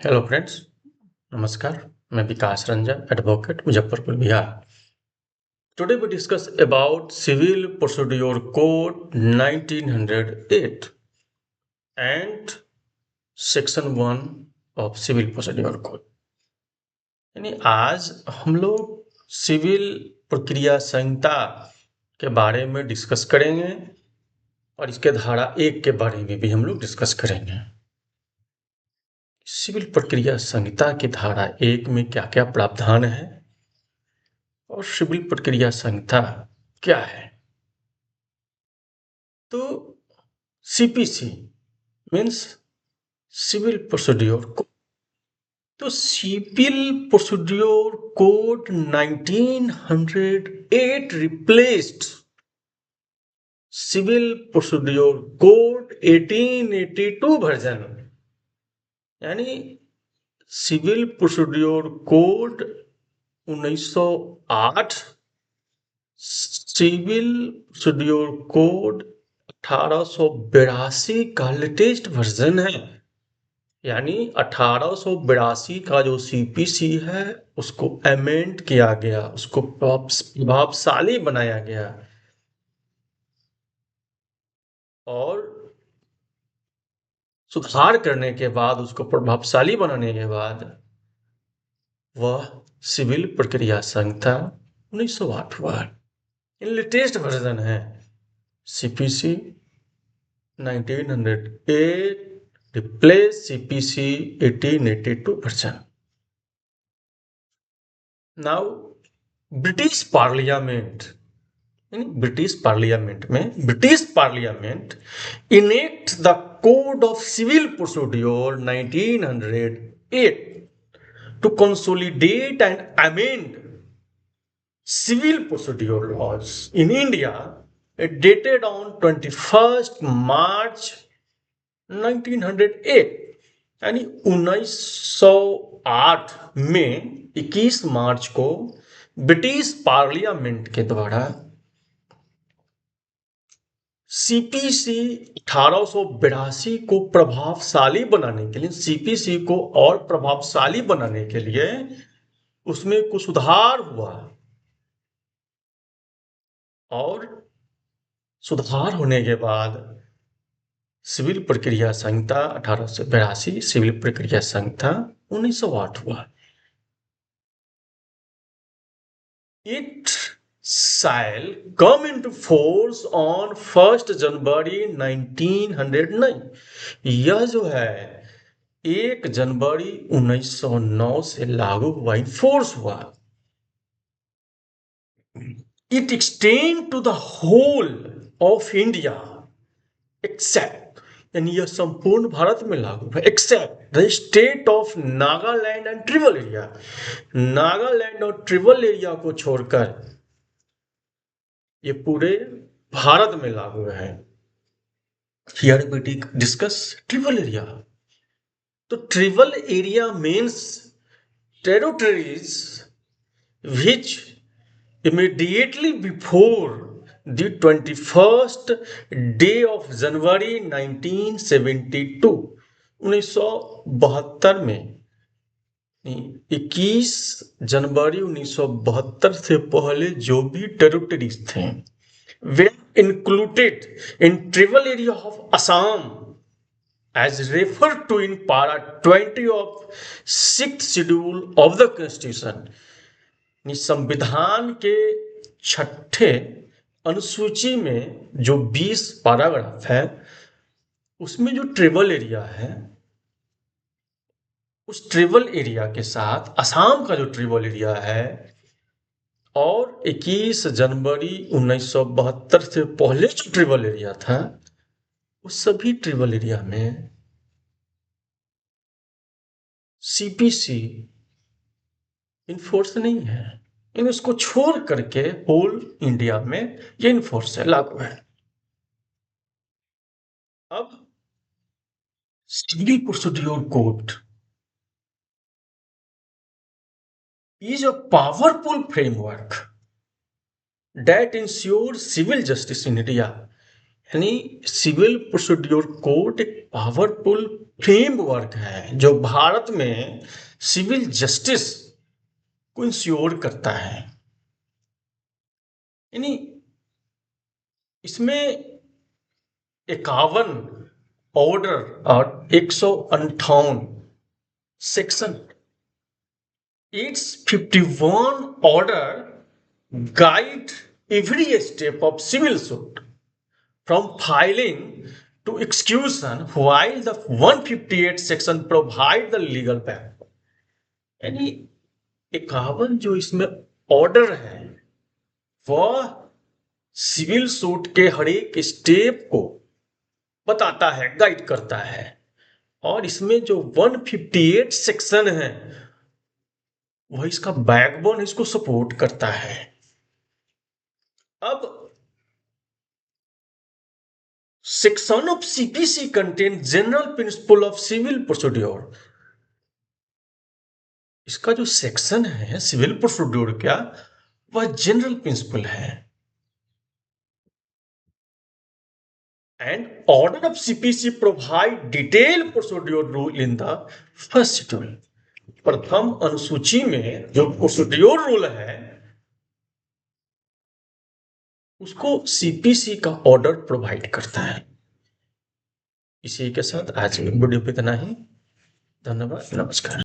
Hello friends, नमस्कार। मैं Vikas Ranjan, advocate, Muzaffarpur, Bihar. Today we discuss about civil procedure code 1908 and section 1 of civil procedure code. यानी आज हम लोग सिविल प्रक्रिया संहिता के बारे में डिस्कस करेंगे और इसके धारा 1 के बारे में भी हम लोग डिस्कस करेंगे। सिविल प्रक्रिया संहिता की धारा 1 में क्या क्या प्रावधान है और सिविल प्रक्रिया संहिता क्या है। तो CPC means civil procedure code. तो civil procedure code 1908 replaced civil procedure code 1882 version. यानी civil procedure code 1908 civil procedure code 1882 का लेटेस्ट वर्जन है। यानी 1882 का जो सीपीसी है उसको अमेंड किया गया, उसको प्रभावशाली बनाया गया और सुधार करने के बाद, उसको प्रभावशाली बनाने के बाद वह सिविल प्रक्रिया संहिता 1908 हुआ। लेटेस्ट वर्जन है CPC 1908 replace CPC 1882 version. Now, British parliament enact the code of civil procedure 1908 to consolidate and amend civil procedure laws in India dated on 21st March 1908। यानी 1908 में 21 मार्च को ब्रिटिश पार्लियामेंट के द्वारा CPC 1882 को प्रभावशाली बनाने के लिए, सीपीसी को और प्रभावशाली बनाने के लिए उसमें कुछ सुधार हुआ और सुधार होने के बाद सिविल प्रक्रिया संहिता 1882 सिविल प्रक्रिया संहिता 1908 हुआ। It shall come into force on 1st जनवरी 1909। यह जो है 1 जनवरी 1909 से लागू हुआ, इन्फोर्स हुआ। It extend to the whole of India except, यानी यह संपूर्ण भारत में लागू है, except the state of Nagaland and tribal area. Nagaland और ट्रिबल एरिया को छोड़कर ये पूरे भारत में लागू है। Here we discuss tribal area. तो tribal area means territories which immediately before the 21st day of January 1972, 1972 में 21 जनवरी 1972 से पहले जो भी टेरिटरीज थे वे included in tribal area of Assam as referred to in para 20 of 6th schedule of the constitution। संविधान के 6ठे अनुसूची में जो 20 पैराग्राफ है उसमें जो ट्रिबल एरिया है उस ट्रिबल एरिया के साथ असम का जो ट्रिबल एरिया है और 21 जनवरी 1972 से पहले जो ट्रिबल एरिया था उस सभी ट्रिबल एरिया में सीपीसी इन्फोर्स नहीं है। इन उसको छोड़ करके होल इंडिया में ये इन्फोर्स है, लागू है। अब civil procedure code is a powerful framework that ensures civil justice in India। यानी सिविल प्रोसीड्यूर कोड एक पावरफुल फ्रेमवर्क है जो भारत में सिविल जस्टिस को इंश्योर करता है। यानी इसमें 51 ऑर्डर और 158 section, its 51 order guide every step of civil suit from filing to execution, while the 158 section provide the legal path। यानी 51 जो इसमें ऑर्डर है वह सिविल सूट के हर एक स्टेप को बताता है, गाइड करता है। और इसमें जो 158 सेक्शन है वह इसका बैकबोन, इसको सपोर्ट करता है। अब section of CPC contain general principle of civil procedure. इसका जो सेक्शन है सिविल प्रोसीड्योर का वह जनरल प्रिंसिपल है। And order of CPC provide detail procedure rule in the first schedule. प्रथम अनुसूची में जो प्रोसीड्योर रूल है उसको सीपीसी का ऑर्डर प्रोवाइड करता है। इसी के साथ आज की वीडियो पे इतना ही। धन्यवाद, नमस्कार।